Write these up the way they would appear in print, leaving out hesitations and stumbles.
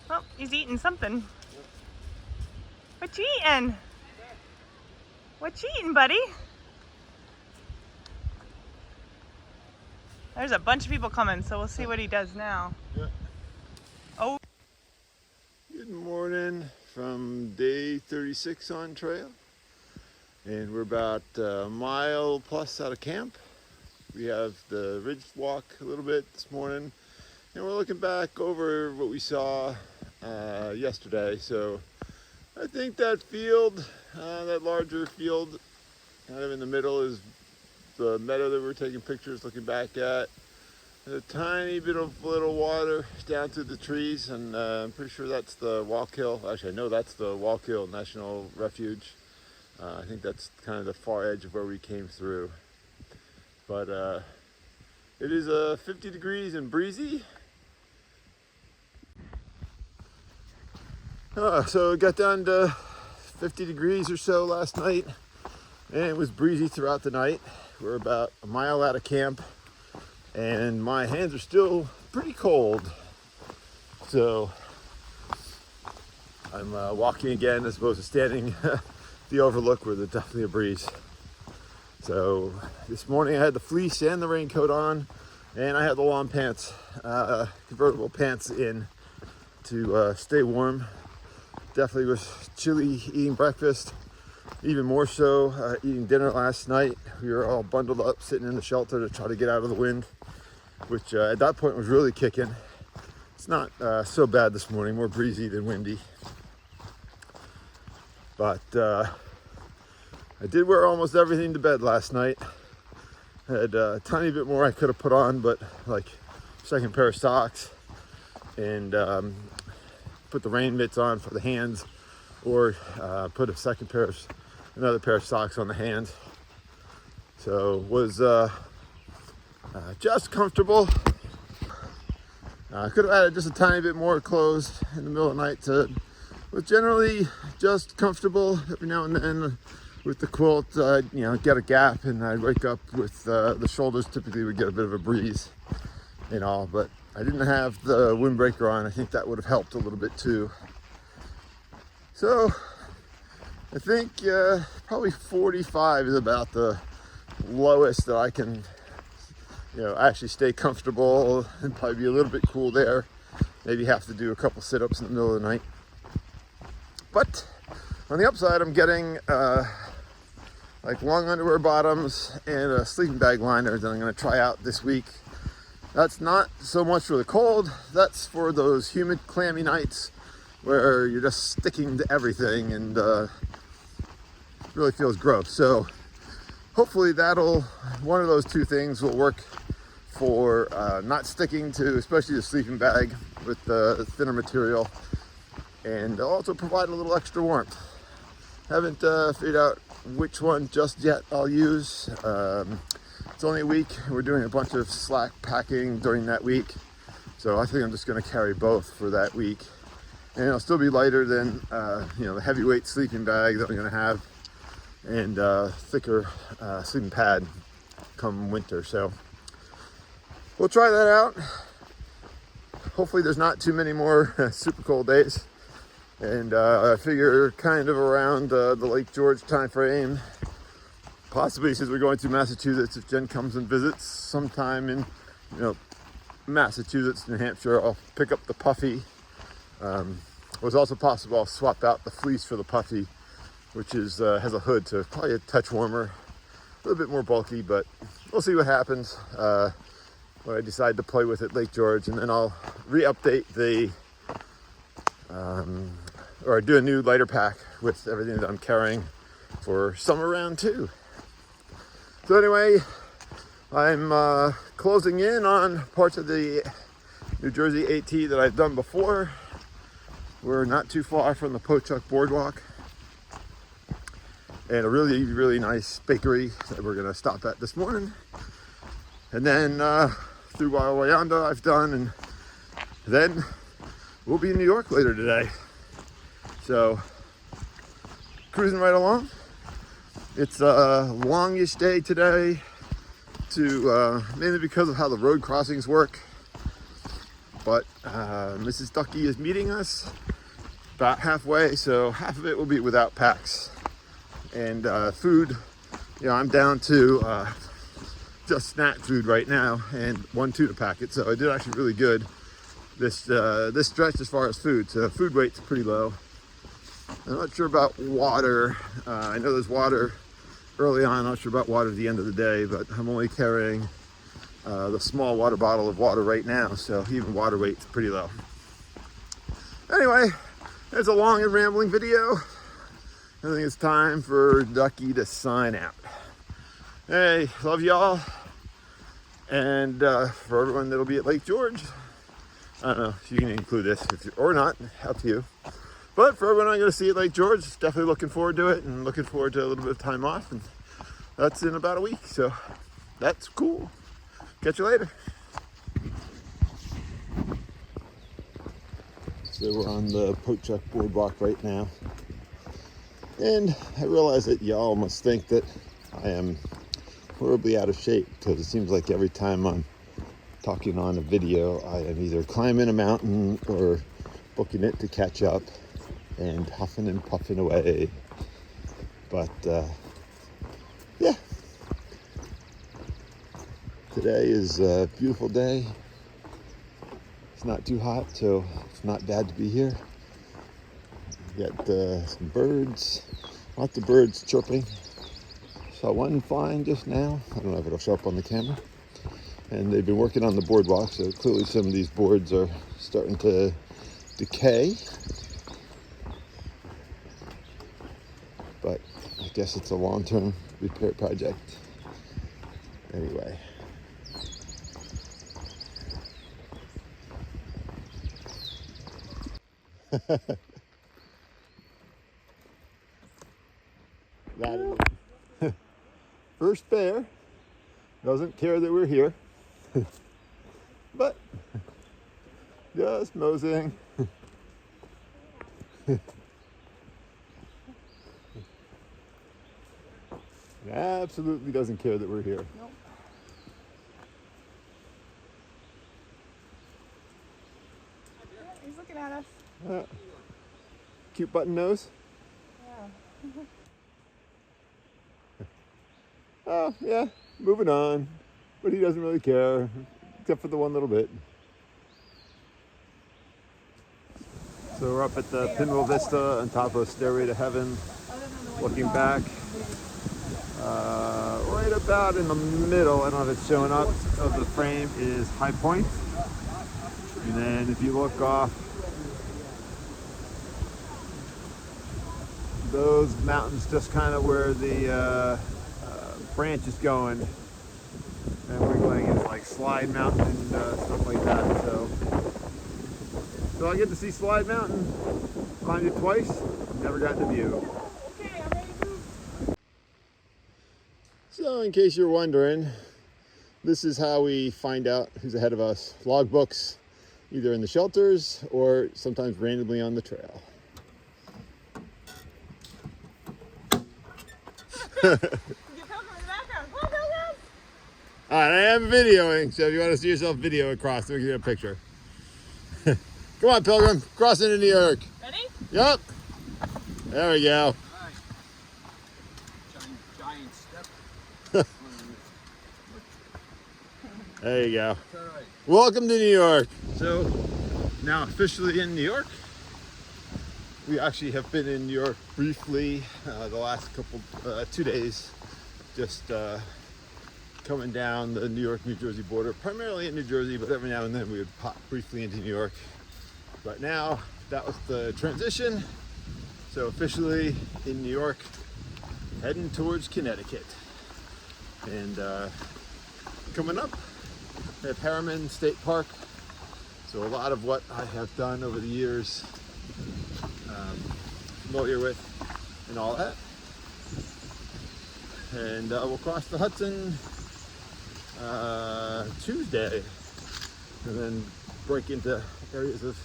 Oh, he's eating something. What you eating? What you eating, buddy? There's a bunch of people coming, so we'll see what he does now. Yeah. Oh. Good morning from day 36 on trail. And we're about a mile plus out of camp. We have the ridge walk a little bit this morning. And we're looking back over what we saw yesterday. So I think that field, that larger field kind of in the middle is the meadow that we're taking pictures looking back at. There's a tiny bit of little water down through the trees, and I'm pretty sure that's the Wallkill. Actually, I know that's the Wallkill National Refuge. I think that's kind of the far edge of where we came through. But it is 50 degrees and breezy. So it got down to 50 degrees or so last night, and it was breezy throughout the night. We're about a mile out of camp, and my hands are still pretty cold. So I'm walking again as opposed to standing the overlook where there's definitely a breeze. So this morning I had the fleece and the raincoat on, and I had the long pants, convertible pants in to stay warm. Definitely was chilly eating breakfast, even more so eating dinner last night. We were all bundled up sitting in the shelter to try to get out of the wind, which at that point was really kicking. It's not so bad this morning, more breezy than windy. But I did wear almost everything to bed last night. I had a tiny bit more I could have put on, but like second pair of socks, and put the rain mitts on for the hands, or put another pair of socks on the hands. So was just comfortable. I could have added just a tiny bit more clothes in the middle of the night. Was generally just comfortable. Every now and then with the quilt, get a gap, and I'd wake up with the shoulders typically would get a bit of a breeze and all, but I didn't have the windbreaker on. I think that would have helped a little bit too. So I think probably 45 is about the lowest that I can, actually stay comfortable and probably be a little bit cool there. Maybe have to do a couple sit-ups in the middle of the night. But on the upside, I'm getting like long underwear bottoms and a sleeping bag liner that I'm going to try out this week. That's not so much for the cold. That's for those humid, clammy nights where you're just sticking to everything and really feels gross. So hopefully one of those two things will work for not sticking to, especially the sleeping bag with the thinner material, and also provide a little extra warmth. Haven't figured out which one just yet I'll use. It's only a week. We're doing a bunch of slack packing during that week. So I think I'm just going to carry both for that week. And it'll still be lighter than the heavyweight sleeping bag that I'm going to have, and thicker sleeping pad come winter. So we'll try that out. Hopefully there's not too many more super cold days. And I figure kind of around the Lake George time frame, possibly since we're going to Massachusetts, if Jen comes and visits sometime in Massachusetts, New Hampshire, I'll pick up the puffy. It was also possible I'll swap out the fleece for the puffy, which is has a hood, so probably a touch warmer, a little bit more bulky, but we'll see what happens when I decide to play with it Lake George, and then I'll re-update or do a new lighter pack with everything that I'm carrying for summer round 2. So anyway, I'm closing in on parts of the New Jersey AT that I've done before. We're not too far from the Pochuck Boardwalk, and a really, really nice bakery that we're gonna stop at this morning. And then through Wawayanda I've done, and then we'll be in New York later today. So cruising right along. It's a longish day today, mainly because of how the road crossings work. But Mrs. Ducky is meeting us about halfway, so half of it will be without packs. And food, I'm down to just snack food right now and 1 tuna packet. So I did actually really good this stretch as far as food. So food weight's pretty low. I'm not sure about water. I know there's water early on. I'm not sure about water at the end of the day, but I'm only carrying the small water bottle of water right now. So even water weight's pretty low. Anyway, it's a long and rambling video. I think it's time for Ducky to sign out. Hey, love y'all. And for everyone that'll be at Lake George, I don't know if you can include this or not, up to you. But for everyone I'm going to see at Lake George, definitely looking forward to it and looking forward to a little bit of time off. And that's in about a week, so that's cool. Catch you later. So we're on the Pochuck Boardwalk right now. And I realize that y'all must think that I am horribly out of shape, because it seems like every time I'm talking on a video, I am either climbing a mountain or booking it to catch up and huffing and puffing away. But yeah, today is a beautiful day. It's not too hot, so it's not bad to be here. Got some birds, lots of birds chirping. Saw one flying just now. I don't know if it'll show up on the camera. And they've been working on the boardwalk, so clearly some of these boards are starting to decay. But I guess it's a long-term repair project. Anyway. That is first bear. Doesn't care that we're here. But just moseying. Absolutely doesn't care that we're here. Nope. He's looking at us. Cute button nose. Yeah. Oh, yeah, moving on. But he doesn't really care, except for the one little bit. So we're up at the Pinwheel Vista on top of Stairway to Heaven, looking back. Right about in the middle, I don't know if it's showing up, of the frame is High Point. And then if you look off, those mountains just kind of where the branch is going and wiggling is like Slide Mountain and stuff like that. So I get to see Slide Mountain, climbed it twice, never got the view. Okay, I'm ready to move. So in case you're wondering, this is how we find out who's ahead of us. Logbooks, either in the shelters or sometimes randomly on the trail. Alright, I am videoing, so if you want to see yourself video across, we'll get a picture. Come on, Pilgrim, cross into New York. Ready? Yep. There we go. All right. Giant step. There you go. All right. Welcome to New York. So, now officially in New York. We actually have been in New York briefly the last 2 days. Just coming down the New York-New Jersey border, primarily in New Jersey, but every now and then we would pop briefly into New York. But now, that was the transition. So officially in New York, heading towards Connecticut. And coming up at Harriman State Park. So a lot of what I have done over the years, familiar with and all that. And we'll cross the Hudson Tuesday and then break into areas of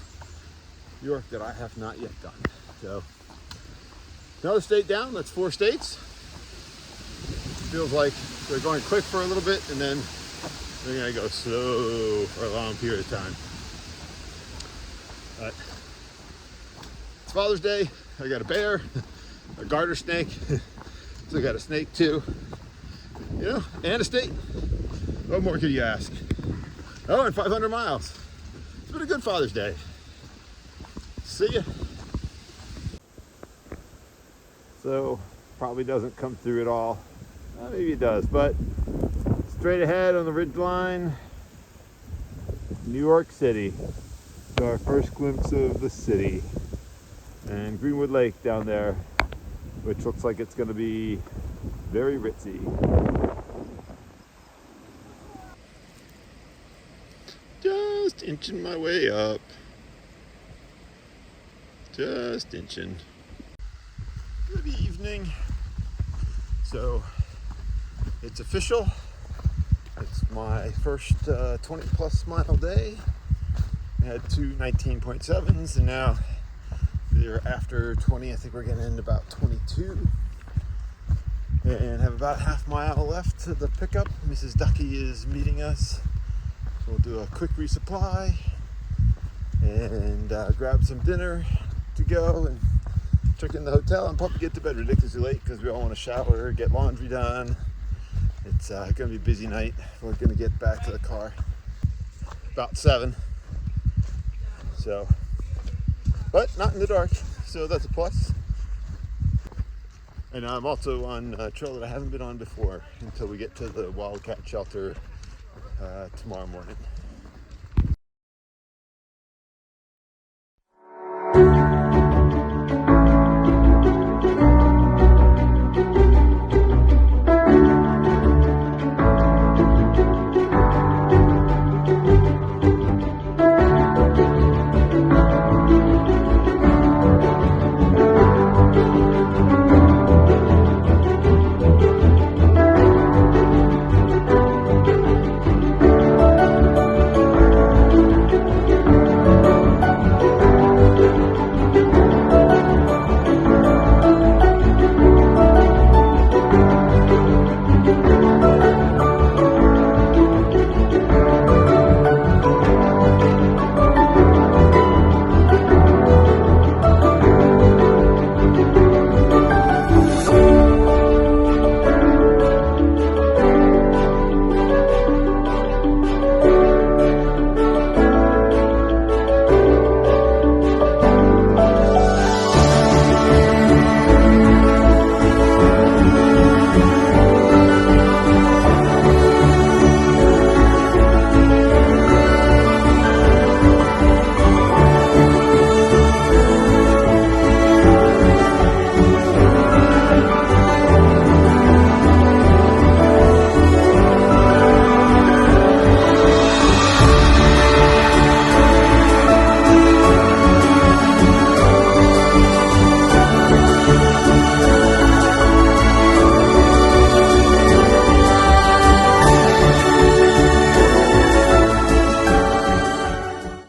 New York that I have not yet done. So another state down, that's 4 states. Feels like they're going quick for a little bit and then they're gonna go slow for a long period of time. But it's Father's Day. I got a bear, a garter snake. Still got a snake too. You know, and a state. What more could you ask? Oh, and 500 miles. It's been a good Father's Day. See ya. So, probably doesn't come through at all. Maybe it does, but straight ahead on the ridge line, New York City. So our first glimpse of the city. And Greenwood Lake down there, which looks like it's going to be very ritzy. Just inching my way up. Just inching. Good evening. So it's official. It's my first 20 plus mile day. I had two 19.7s and now they're after 20. I think we're getting into about 22 and have about a half mile left to the pickup. Mrs. Ducky is meeting us. We'll do a quick resupply and grab some dinner to go and check in the hotel and probably get to bed ridiculously late because we all want to shower, get laundry done. It's going to be a busy night. We're going to get back to the car about 7. So, but not in the dark, so that's a plus. And I'm also on a trail that I haven't been on before until we get to the wildcat shelter tomorrow morning.